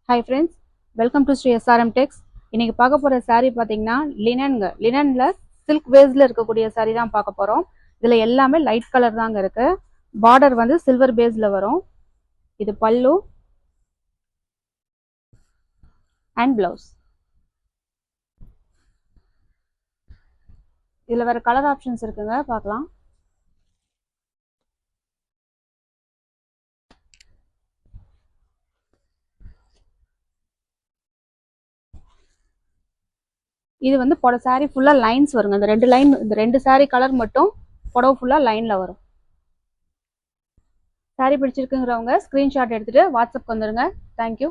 Hi friends, welcome to Sri SRM Tex. இன்னைக்கு பார்க்க போற saree பாத்தீங்கன்னா லினன்ல சில்க் பேஸ்ல இருக்கக்கூடிய saree தான் பார்க்க போறோம். இதுல எல்லாமே லைட் கலர் தாங்க இருக்கு. பார்டர் வந்து சில்வர் பேஸ்ல வரும். இது பல்லு அண்ட் பிளவுஸ். இதுல வேற கலர் ஆப்ஷன்ஸ் இருக்குங்க, பார்க்கலாம். இது வந்து saree ஃபுல்லா லைன்ஸ் வருங்க. இந்த ரெண்டு saree கலர் மட்டும் புடவை ஃபுல்லா லைன்ல வரும். saree பிடிச்சிருக்குங்கிறவங்க ஸ்கிரீன்ஷாட் எடுத்துட்டு வாட்ஸ்அப் வந்துருங்க. தேங்க்யூ.